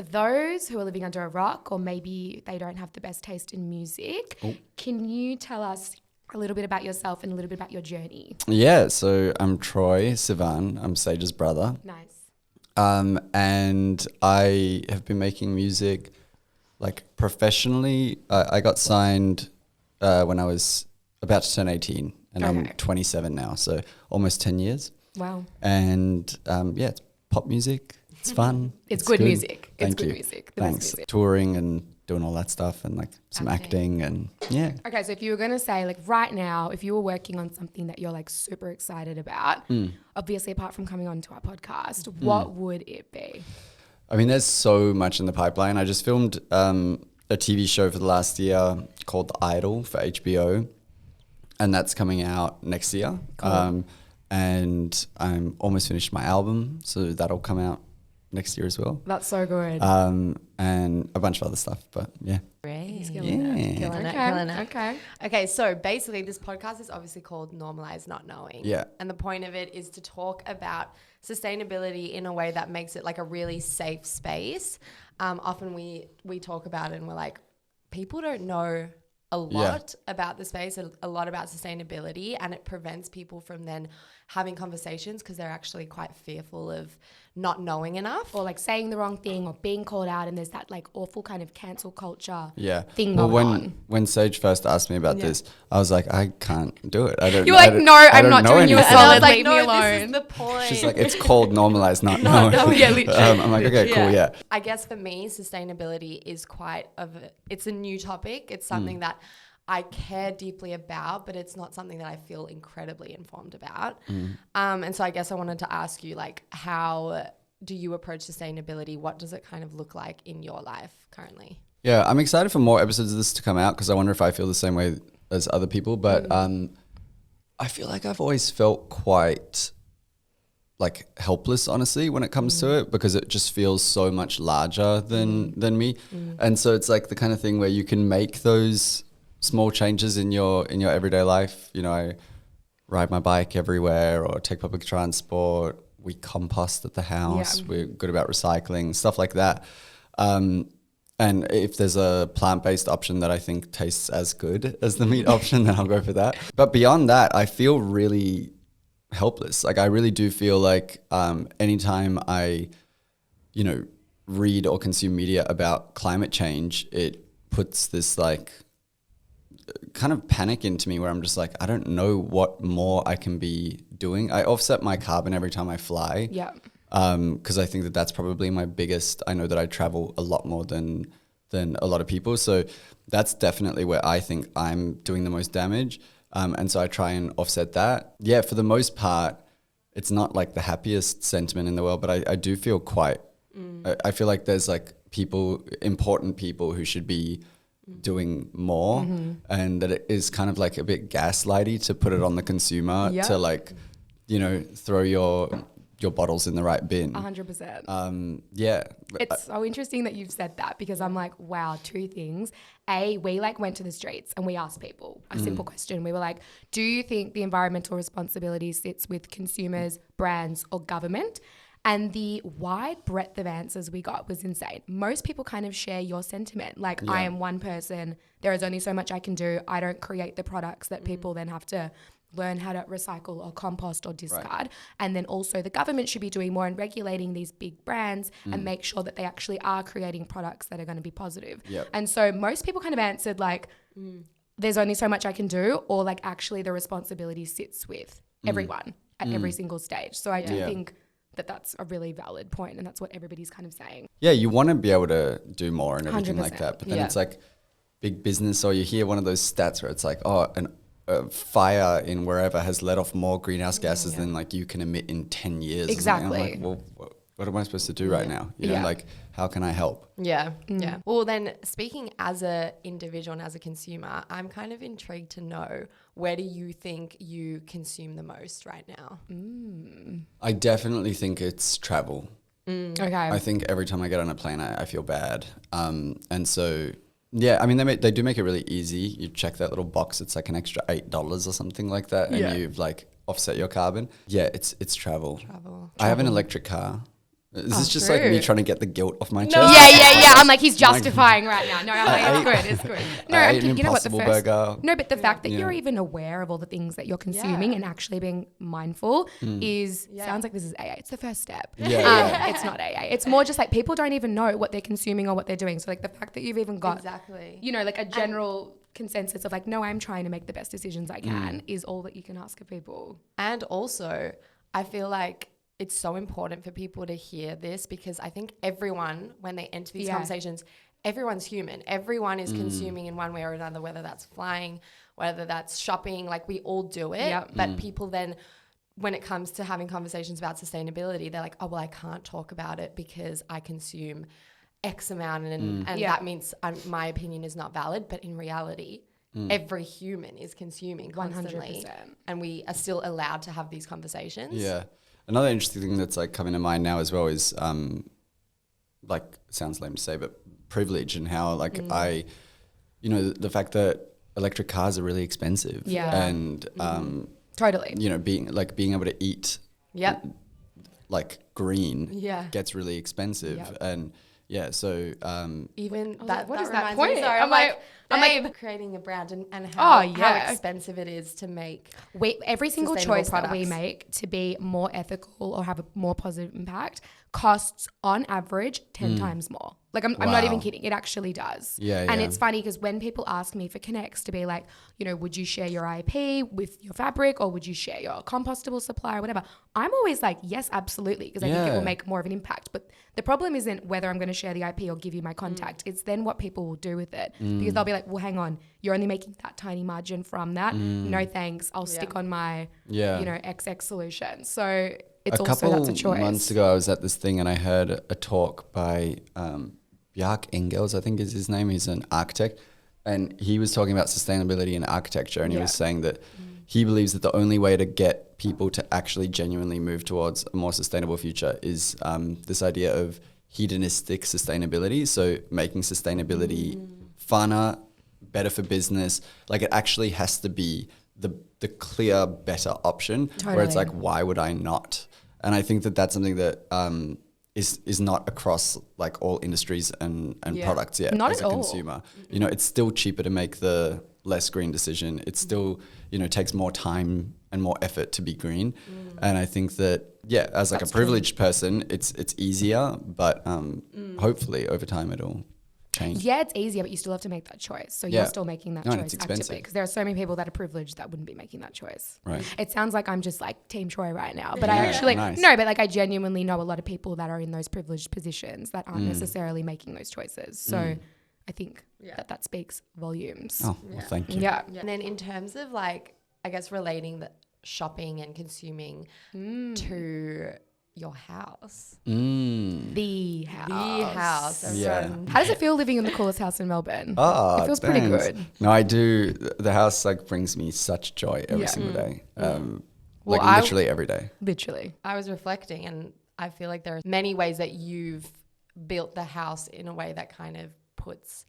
For those who are living under a rock or maybe they don't have the best taste in music, can you tell us a little bit about yourself and a little bit about your journey? Yeah, so I'm Troye Sivan. I'm Sage's brother. Nice. And I have been making music like professionally. I got signed when I was about to turn 18 and I'm 27 now, so almost 10 years. Wow. And it's pop music. It's fun. It's good music. Thank it's good you. music. The Thanks. best music. Touring and doing all that stuff and like some acting and yeah. Okay, so if you were going to say like right now, if you were working on something that you're like super excited about, obviously apart from coming on to our podcast, what would it be? I mean, there's so much in the pipeline. I just filmed a TV show for the last year called The Idol for HBO, and that's coming out next year. Cool. And I'm almost finished my album, so that'll come out next year as well. That's so good. And a bunch of other stuff, but yeah. Great. Killing it. Okay. Okay, so basically this podcast is obviously called Normalise Not Knowing. Yeah. And the point of it is to talk about sustainability in a way that makes it like a really safe space. Often we talk about it and we're like, people don't know a lot about the space, a lot about sustainability, and it prevents people from then having conversations because they're actually quite fearful of not knowing enough. Or like saying the wrong thing or being called out, and there's that like awful kind of cancel culture thing well, going on. when Sage first asked me about this, I was like, I can't do it. I don't. You were like, no, I'm not doing you a anything. solid. And I was like, Leave no, me alone. this is the point. She's like, it's called Normalise Not Knowing. Yeah, literally. I'm like, okay, cool, yeah. I guess for me, sustainability is it's a new topic. It's something that I care deeply about, but it's not something that I feel incredibly informed about. And so I guess I wanted to ask you, like, how do you approach sustainability? What does it kind of look like in your life currently? Yeah, I'm excited for more episodes of this to come out because I wonder if I feel the same way as other people. But I feel like I've always felt quite like helpless, honestly, when it comes to it, because it just feels so much larger than me. And so it's like the kind of thing where you can make those small changes in your everyday life. You know, I ride my bike everywhere or take public transport. We compost at the house. We're good about recycling, stuff like that. And if there's a plant-based option that I think tastes as good as the meat option, then I'll go for that. But beyond that, I feel really helpless. Like I really do feel like anytime I, read or consume media about climate change, it puts this like kind of panic into me where I'm just like, I don't know what more I can be doing. I offset my carbon every time I fly. Yeah. Because I think that that's probably my biggest. I know that I travel a lot more than a lot of people. So that's definitely where I think I'm doing the most damage. And so I try and offset that. Yeah, for the most part, it's not like the happiest sentiment in the world, but I do feel quite, I feel like there's like important people who should be doing more, and that it is kind of like a bit gaslighty to put it on the consumer to like, throw your bottles in the right bin. 100%. Yeah. It's so interesting that you've said that because I'm like, wow, two things. A, we like went to the streets and we asked people a simple question. We were like, do you think the environmental responsibility sits with consumers, brands or government? And the wide breadth of answers we got was insane. Most people kind of share your sentiment. Like, I am one person. There is only so much I can do. I don't create the products that people then have to learn how to recycle or compost or discard. Right. And then also the government should be doing more in regulating these big brands and make sure that they actually are creating products that are going to be positive. Yep. And so most people kind of answered like, there's only so much I can do, or like actually the responsibility sits with everyone at every single stage. So I do think that that's a really valid point, and that's what everybody's kind of saying. Yeah, you want to be able to do more and everything 100%. like that, but then it's like big business, or you hear one of those stats where it's like, a fire in wherever has let off more greenhouse gases than like you can emit in 10 years. Exactly. I'm like, well, what am I supposed to do right now? Like, how can I help? Yeah. Well, then speaking as a individual and as a consumer, I'm kind of intrigued to know, where do you think you consume the most right now? I definitely think it's travel. Okay. I think every time I get on a plane, I feel bad. And so, yeah, I mean, they do make it really easy. You check that little box. It's like an extra $8 or something like that. And you've like offset your carbon. Yeah, it's travel. I have an electric car. Is this just like me trying to get the guilt off my chest? Yeah. I'm like, he's justifying right now. No, I'm like, it's good. No, I I'm ate an thinking, you know what, the Impossible first. burger. No, but the fact that you're even aware of all the things that you're consuming and actually being mindful sounds like this is AA. It's the first step. It's not AA. It's more just like people don't even know what they're consuming or what they're doing. So like the fact that you've even got, you know, like a general consensus of like, no, I'm trying to make the best decisions I can is all that you can ask of people. And also, I feel like it's so important for people to hear this, because I think everyone, when they enter these conversations, everyone's human. Everyone is consuming in one way or another, whether that's flying, whether that's shopping, like we all do it. But people then, when it comes to having conversations about sustainability, they're like, oh, well, I can't talk about it because I consume X amount and that means my opinion is not valid. But in reality, every human is consuming constantly 100%. And we are still allowed to have these conversations. Yeah. Another interesting thing that's like coming to mind now as well is like, it sounds lame to say, but privilege, and how like the fact that electric cars are really expensive. And totally, you know, being able to eat like green gets really expensive. And so even that, what that is that reminds point? me, sorry, I'm like creating a brand and how expensive it is to make every single choice that we make to be more ethical or have a more positive impact costs on average 10 times more. Like I'm not even kidding. It actually does. And it's funny because when people ask me for connects to be like, you know, would you share your IP with your fabric, or would you share your compostable supply or whatever? I'm always like, yes, absolutely, because I think it will make more of an impact. But the problem isn't whether I'm going to share the IP or give you my contact. It's then what people will do with it, because they'll be like, well, hang on, you're only making that tiny margin from that. No thanks. I'll stick on my, you know, XX solution. So it's a also, that's a choice. couple months ago, I was at this thing and I heard a talk by Bjarke Engels, I think is his name. He's an architect, and he was talking about sustainability in architecture, and he was saying that he believes that the only way to get people to actually genuinely move towards a more sustainable future is this idea of hedonistic sustainability. So making sustainability funner, better for business. Like it actually has to be the clear, better option where it's like, why would I not? And I think that that's something that is not across like all industries and products yet. Not as at a all. consumer. You know, it's still cheaper to make the less green decision. It still, you know, takes more time and more effort to be green. And I think that, as like that's a privileged person, it's easier, but hopefully over time it'll change. Yeah, it's easier, but you still have to make that choice. So you're still making that choice it's expensive. actively, because there are so many people that are privileged that wouldn't be making that choice. Right. It sounds like I'm just like Team Troye right now, but I actually but like I genuinely know a lot of people that are in those privileged positions that aren't necessarily making those choices. So I think that speaks volumes. Oh, well, thank you. Yeah. And then in terms of like, I guess relating the shopping and consuming to your house. The house. Everyone. How does it feel living in the coolest house in Melbourne? Oh, it feels pretty good. No, I do. The house like brings me such joy every single day. Literally every day. Literally. I was reflecting, and I feel like there are many ways that you've built the house in a way that kind of puts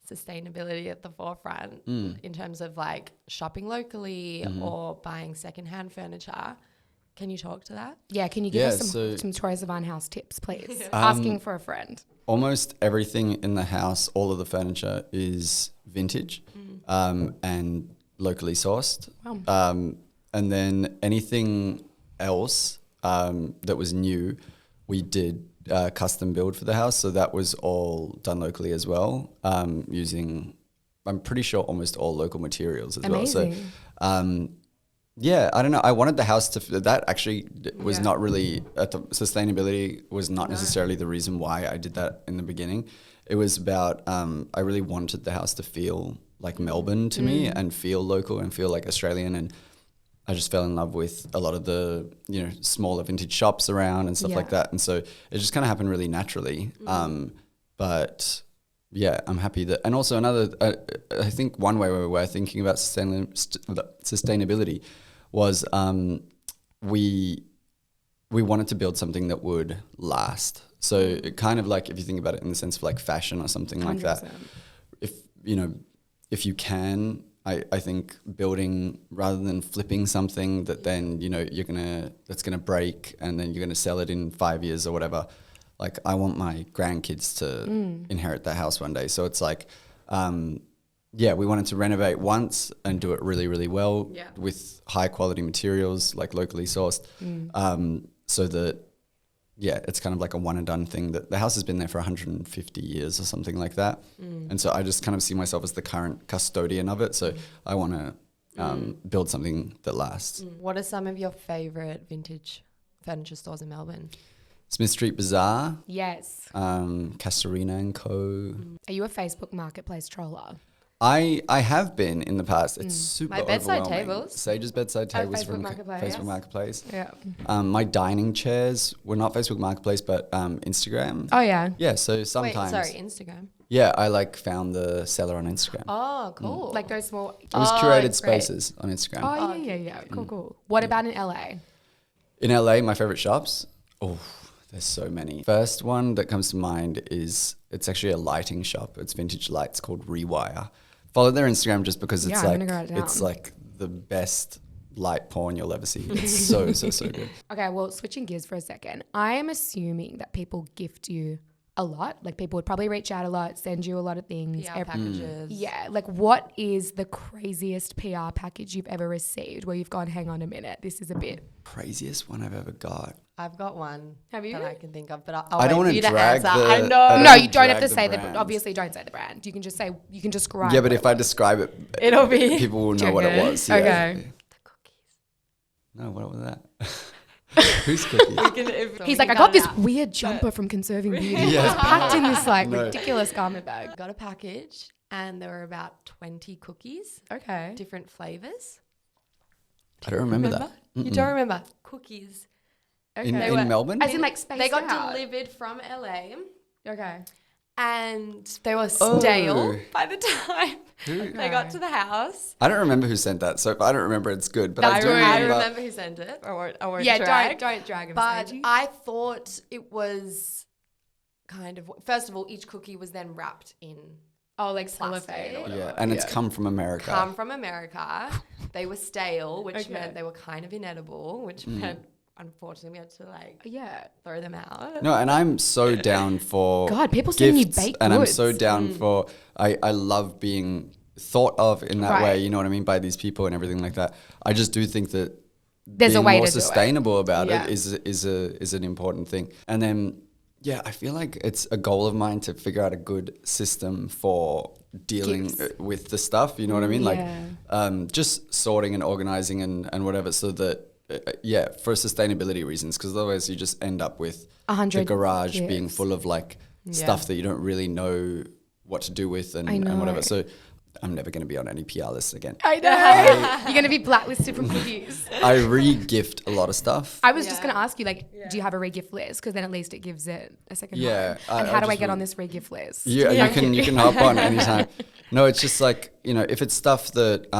sustainability at the forefront in terms of like shopping locally or buying secondhand furniture. Can you talk to that? Yeah, can you give us some Troye Sivan house tips, please? Asking for a friend. Almost everything in the house, all of the furniture is vintage and locally sourced. Wow. And then anything else that was new, we did custom build for the house. So that was all done locally as well, using, I'm pretty sure, almost all local materials as well. So I don't know. I wanted the house to, that actually was not really, sustainability was not necessarily the reason why I did that in the beginning. It was about, I really wanted the house to feel like Melbourne to me and feel local and feel like Australian. And I just fell in love with a lot of the, you know, smaller vintage shops around and stuff like that. And so it just kind of happened really naturally. But yeah, I'm happy that, and also another, I think one way we were thinking about sustainability was we wanted to build something that would last. So it kind of like, if you think about it in the sense of like fashion or something 100%. Like that, if you can I think building rather than flipping something that then, you know, that's gonna break and then you're gonna sell it in 5 years or whatever. Like I want my grandkids to inherit that house one day. So it's like, we wanted to renovate once and do it really, really well with high quality materials, like locally sourced. So that, it's kind of like a one and done thing. That the house has been there for 150 years or something like that. And so I just kind of see myself as the current custodian of it. So I want to build something that lasts. What are some of your favorite vintage furniture stores in Melbourne? Smith Street Bazaar. Yes. Castorina and Co. Are you a Facebook Marketplace troller? I have been in the past. It's super My bedside overwhelming. tables. Sage's bedside tables Facebook from Marketplace. Facebook Marketplace. Yeah. My dining chairs were not Facebook Marketplace, but Instagram. Oh, yeah. Yeah, so sometimes. Wait, sorry, Instagram. Yeah, I like found the seller on Instagram. Oh, cool. Like those small... It was curated great. spaces on Instagram. Oh, yeah. Cool. What about in LA? In LA, my favorite shops? Oh, there's so many. First one that comes to mind is, it's actually a lighting shop. It's vintage lights called Rewire. Follow their Instagram just because it's I'm gonna write it down. it's like the best light porn you'll ever see. It's so good. Okay, well, switching gears for a second. I am assuming that people gift you a lot. Like people would probably reach out a lot, send you a lot of things. PR packages. Yeah, like what is the craziest PR package you've ever received where you've gone, hang on a minute, this is a bit... Craziest one I've ever got. I've got one. Have you? That I can think of, but I don't wait want for you to to drag answer. the. I know. I No, you don't have drag to say the brand. obviously don't say the brand. You can just say, you can describe. Yeah, but what if I describe it, It'll be people will know what it was. Yeah. Okay. the cookies. No, what was that? Who's cookies? He's like, I got this weird jumper from Conserving Beauty. Yeah. It's packed in this like No. ridiculous garment bag. Got a package, and there were about 20 cookies, Okay. different flavors. I don't remember that. You don't remember cookies? In Okay. Melbourne? As in like spaced They got out. delivered from LA, Okay. and they were stale Oh. by the time Who? they got to the house. I don't remember who sent that, so if I don't remember, it's good. But That's I do rude. I remember. remember who sent it. I won't Yeah, drag. don't drag him. But Sage. I thought it was kind of, first of all, each cookie was then wrapped in like plastic. cellophane or whatever. Yeah, and it's come from America. come from America. They were stale, which Okay. meant they were kind of inedible, which meant unfortunately we had to like Yeah. throw them out. No, and I'm so down for God, people sending you gifts, baked and I'm goods. so down for. I love being thought of in that Right. way. You know what I mean, by these people and everything like that. I just do think that There's a being way more to do it. sustainable about Yeah. it is an important thing. And then I feel like it's a goal of mine to figure out a good system for dealing Gifts. with the stuff. You know what I mean? Yeah. Like just sorting and organizing and whatever, so that. For sustainability reasons, because otherwise you just end up with 100 the garage being gifts. full of like stuff that you don't really know what to do with and whatever. know. So I'm never going to be on any PR lists again. I know. You're going to be blacklisted from cookies. I re-gift a lot of stuff. I was just going to ask you, like, do you have a re-gift list? Because then at least it gives it a second Yeah, home. And I how do I just get on want- this re-gift list? Yeah, you can hop on anytime. No, it's just like, if it's stuff that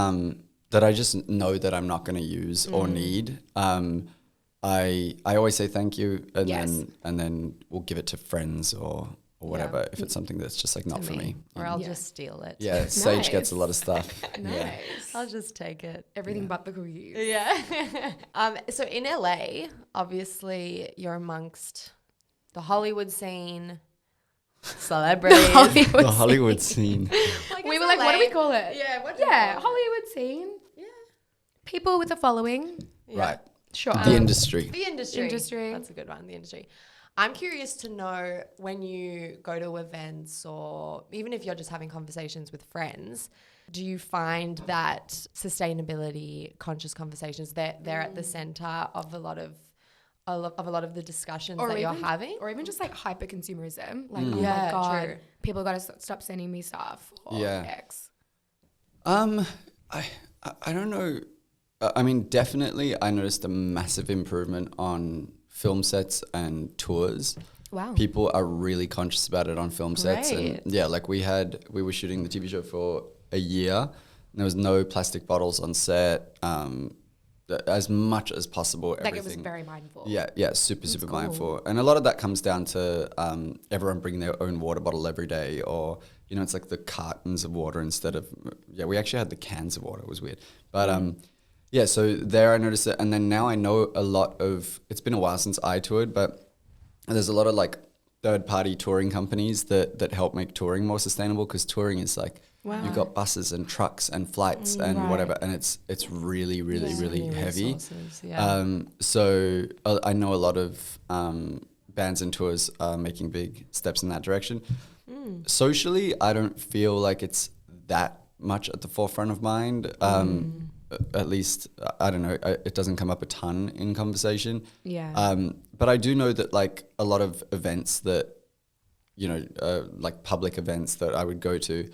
that I just know that I'm not going to use or need, I always say thank you, and Yes. then we'll give it to friends or whatever if it's something that's just like not for me. Or I'll Yeah. just steal it. Yeah, Sage gets a Nice. lot of stuff. Yeah. Nice. I'll just take it. Everything but the cookies. Yeah. So in LA, obviously you're amongst the Hollywood scene, celebrities. The Hollywood scene. We were like, what do we call it? Yeah, what do you Yeah, call it? Hollywood scene. Yeah. People with a following. Right. Sure. The industry. The industry. Industry. That's a good one. The industry. I'm curious to know, when you go to events or even if you're just having conversations with friends, do you find that sustainability conscious conversations, they're at the center of a lot of the discussions that you're having? Or even just like hyper consumerism. Like, oh Yeah, my God, true. people got to stop sending me stuff. Or Yeah. X. I don't know. I mean, definitely I noticed a massive improvement on film sets and tours. Wow. People are really conscious about it on film sets. Great. And yeah, like we were shooting the TV show for a year. And there was no plastic bottles on set. as much as possible. Like everything. it was very mindful. Yeah, super cool. mindful. And a lot of that comes down to everyone bringing their own water bottle every day, or, you know, it's like the cartons of water instead of, we actually had the cans of water. It was weird. But yeah, so there I noticed it. And then now I know a lot of, it's been a while since I toured, but there's a lot of like third-party touring companies that help make touring more sustainable, because touring is like, you've got buses and trucks and flights and whatever, and it's really heavy. So I know a lot of bands and tours are making big steps in that direction. Socially, I don't feel like it's that much at the forefront of mind. At least, I don't know, it doesn't come up a ton in conversation. But I do know that like a lot of events that, you know, like public events that I would go to,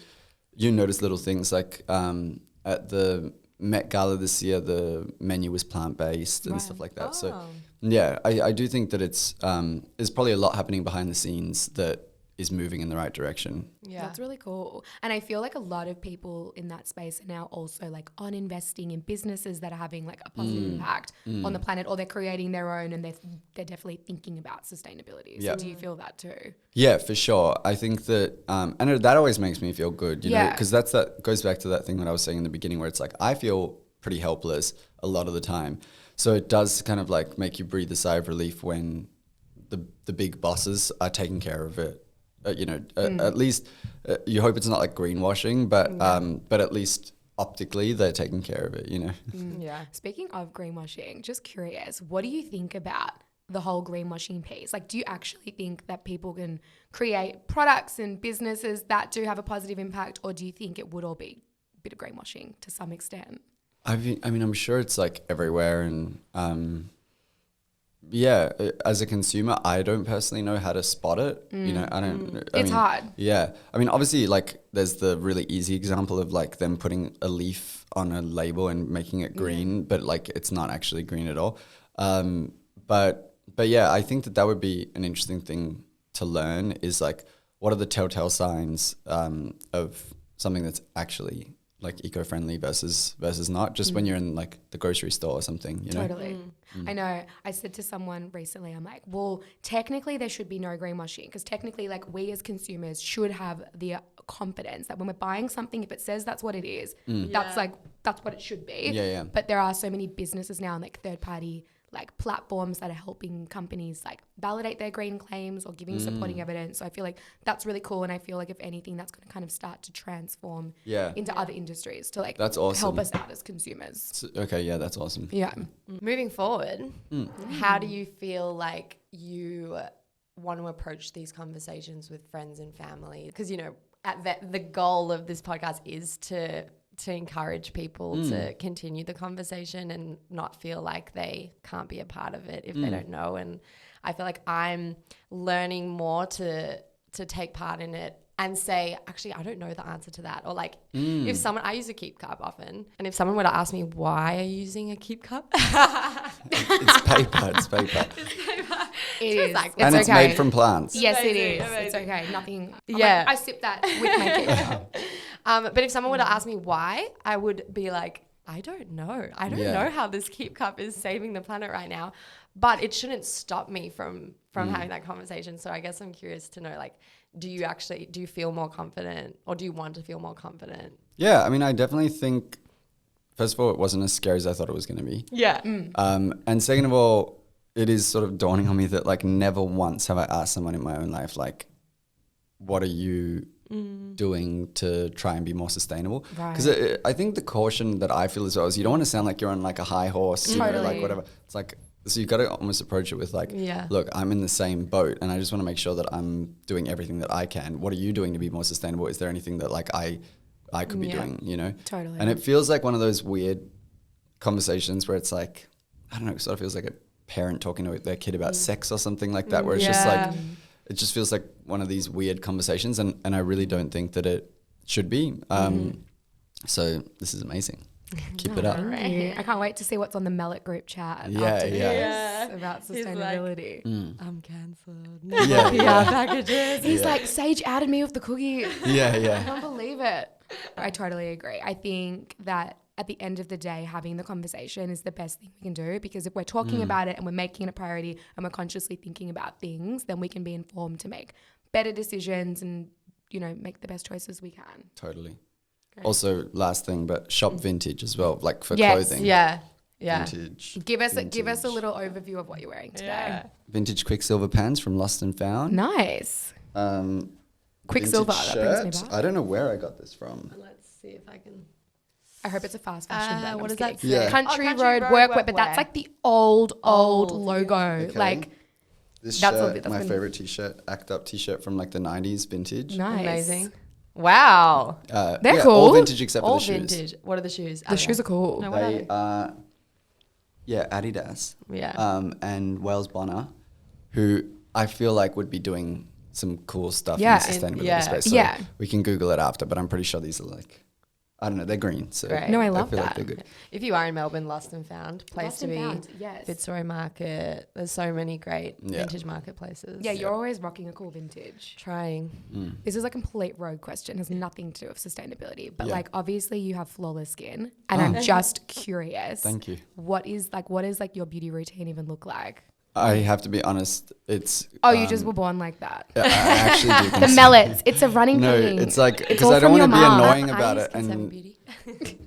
you notice little things like at the Met Gala this year, the menu was plant-based and stuff like that. So yeah, I do think that it's there's probably a lot happening behind the scenes that is moving in the right direction. Yeah. That's really cool. And I feel like a lot of people in that space are now also like on investing in businesses that are having like a positive impact on the planet, or they're creating their own, and they're definitely thinking about sustainability. So do you feel that too? Yeah, for sure. I think that, and that always makes me feel good, you know, because that goes back to that thing that I was saying in the beginning, where it's like, I feel pretty helpless a lot of the time. So it does kind of like make you breathe a sigh of relief when the big bosses are taking care of it. You know, at least you hope it's not like greenwashing, but at least optically they're taking care of it, you know. Speaking of greenwashing, just curious, what do you think about the whole greenwashing piece? Like, do you actually think that people can create products and businesses that do have a positive impact, or do you think it would all be a bit of greenwashing to some extent? I mean, I'm sure it's like everywhere, and as a consumer, I don't personally know how to spot it. You know, I don't. It's hard. Yeah, I mean, obviously, like there's the really easy example of like them putting a leaf on a label and making it green, but like it's not actually green at all. But yeah, I think that would be an interesting thing to learn, is like, what are the telltale signs of something that's actually like eco-friendly versus not, just when you're in like the grocery store or something, you know? Totally. I know. I said to someone recently, I'm like, well, technically there should be no greenwashing, because technically like we as consumers should have the confidence that when we're buying something, if it says that's what it is, that's what it should be. But there are so many businesses now and like third-party like platforms that are helping companies like validate their green claims or giving supporting evidence. So I feel like that's really cool, and I feel like if anything, that's going to kind of start to transform into other industries to like that's awesome. help us out as consumers. Okay, yeah, that's awesome. Yeah. Moving forward, how do you feel like you want to approach these conversations with friends and family? Because, you know, the goal of this podcast is to encourage people to continue the conversation and not feel like they can't be a part of it if they don't know. And I feel like I'm learning more to take part in it and say, actually, I don't know the answer to that. Or like if someone, I use a keep cup often, and if someone were to ask me, why are you using a keep cup? It's paper. It's paper. It is. Like, and it's made from plants. Yes, it is. Amazing. It's okay. Nothing. Yeah. I sip that with my keep cup. But if someone were to ask me why, I would be like, I don't know. I don't know how this keep cup is saving the planet right now. But it shouldn't stop me from having that conversation. So I guess I'm curious to know, like, do you feel more confident, or do you want to feel more confident? Yeah, I mean, I definitely think, first of all, it wasn't as scary as I thought it was going to be. Yeah. And second of all, it is sort of dawning on me that like never once have I asked someone in my own life, like, what are you doing to try and be more sustainable? Because I think the caution that I feel as well is you don't want to sound like you're on like a high horse, you know, like whatever. It's like, so you've got to almost approach it with like, look, I'm in the same boat and I just want to make sure that I'm doing everything that I can. What are you doing to be more sustainable? Is there anything that like I could be doing, you know? Totally. And it feels like one of those weird conversations where it's like, I don't know, it sort of feels like a parent talking to their kid about sex or something like that, where it's just like, it just feels like one of these weird conversations, and I really don't think that it should be. So this is amazing. Keep it up. Right. I can't wait to see what's on the Mellet group chat after this about sustainability. Like, I'm cancelled. No PR packages. He's like, Sage outed me with the cookie. Yeah. I can't believe it. I totally agree. I think that at the end of the day, having the conversation is the best thing we can do, because if we're talking about it and we're making it a priority and we're consciously thinking about things, then we can be informed to make better decisions and, you know, make the best choices we can. Totally. Great. Also, last thing, but shop vintage as well, like for Yes. clothing. Yeah. Yeah. Vintage. Give us a Vintage. little overview of what you're wearing today. Yeah. Vintage Quicksilver pants from Lost and Found. Nice. Quicksilver. Vintage That brings me shirt. back. I don't know where I got this from. Let's see if I can. I hope it's a fast fashion brand. What I'm does just that kidding. say? Yeah. Country, Country Road Road Workwear, but that's Workwear. like the old Old, logo. Okay. Like, This That's shirt, that's my been- favorite t-shirt, Act Up t-shirt from like the 90s vintage. nice. Amazing. Wow. They're yeah, cool. all vintage except for All the shoes. vintage. What are the shoes? The shoes are cool. No, what are They they? are, Adidas. Yeah. And Wales Bonner, who I feel like would be doing some cool stuff Yeah. in the sustainability Yeah. space. So Yeah. we can Google it after, but I'm pretty sure these are like, I don't know, they're green. So Great. No, I love feel like that. they're good. If you are in Melbourne, Lost and Found, place Lost to and be. Found, yes. Fitzroy Market. There's so many great Yeah. vintage marketplaces. Yeah, you're always rocking a cool vintage. Trying. This is a complete rogue question. Has nothing to do with sustainability, but Yeah. like obviously you have flawless skin, and I'm just curious. Thank you. What is like your beauty routine even look like? I have to be honest, it's... Oh, you just were born like that. I actually do The consider- mellets. It's a running No, thing. it's like, It's because all I don't from want to your be mom. annoying about it. And And beauty.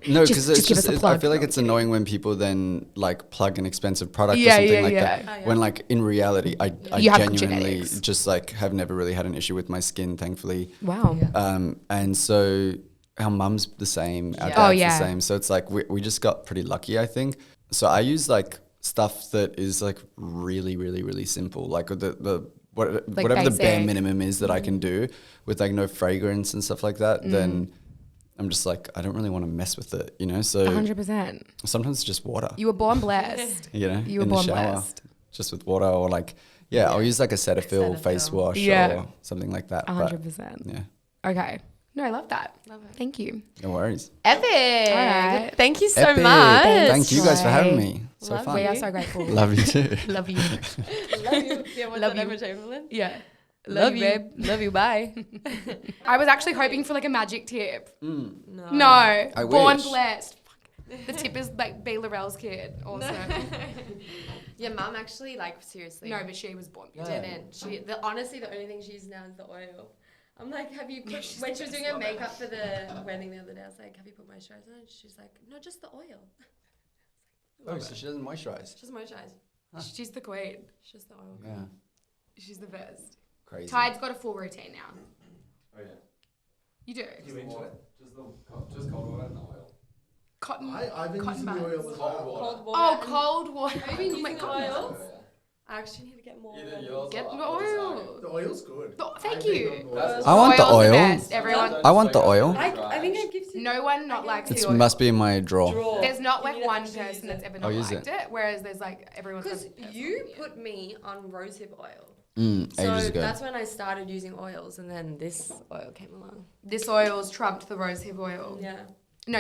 no, Just- because just give us a I plug. feel like No, it's I'm kidding. annoying when people then like plug an expensive product Yeah, or something yeah, like yeah. that. Oh, yeah. When like in reality, I You have good genuinely genetics. just like have never really had an issue with my skin, thankfully. Wow. Yeah. And so our mum's the same, our Yeah. dad's Oh, yeah. the same. So it's like we just got pretty lucky, I think. So I use like stuff that is like really, really, really simple. Like whatever the bare basic. minimum is that I can do with like no fragrance and stuff like that, then I'm just like, I don't really want to mess with it, you know? So 100%. sometimes it's just water, You were born blessed. you know, You were in the born shower, blessed. just with water or like, I'll use like a Cetaphil face Cetaphil. wash Yeah. or something like that. But 100%. yeah, Okay. No, I love that. Love it. Thank you. no worries. Epic. right. Thank you so Epic. much. Thank you guys for having Right. me. So Love fun. We are so grateful. Love you too. Love you. Love you. Yeah, what's Love that you. Emma Chamberlain? Yeah. Love you, babe. Love you. Bye. I was actually hoping for like a magic tip. No. No. I Born wish. blessed. Fuck. The tip is like B. Laurel's kid also. Yeah, mum actually seriously. No, but she was born You beautiful. didn't. Honestly, the only thing she uses now is the oil. I'm like, have you put, when she was doing her makeup for the wedding the other day, I was like, have you put moisturizer on? She's like, no, just the oil. Oh, so she doesn't moisturize. Just moisturize. She's the queen. It's just the oil. Yeah, She's the best. crazy. Tide's got a full routine now. Oh yeah. You do. Just cold water and oil. Cotton. I've been Cotton using the buds. oil as well. Cold water. Oh, and- cold water. Have you been Oh my using the goodness. oils? I actually need to get more. Either yours Get or the ours. oil. The oil's good. Thank I've been you. on oil. I want the Oil's oil. best, everyone. I want the oil. I think I give you. No one not likes It the oil. must be in my drawer. Draw. There's not You like need to one actually person use that's it. ever I'll not use liked it. Whereas there's like everyone's Because got a you personal put me on rosehip oil. Ages So ago. that's when I started using oils, and then this oil came along. This oil's trumped the rosehip oil. Yeah.